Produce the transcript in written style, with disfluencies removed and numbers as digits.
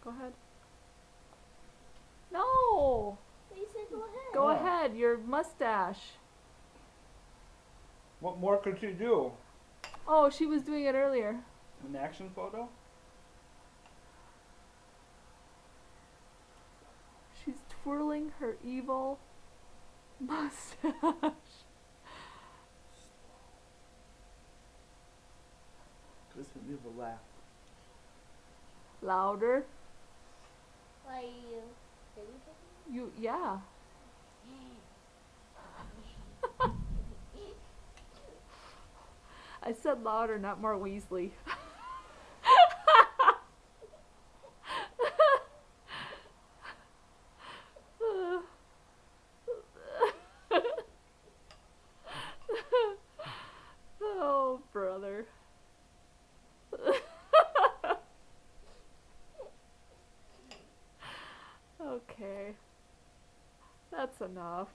Go ahead. No! They said go ahead. Go Oh. ahead, your mustache. What more could she do? Oh, she was doing it earlier. An action photo? She's twirling her evil mustache. Listen, leave a laugh. Louder. Why are you babysitting? You, yeah. I said louder, not more Weasley. Oh, brother. Okay. That's enough.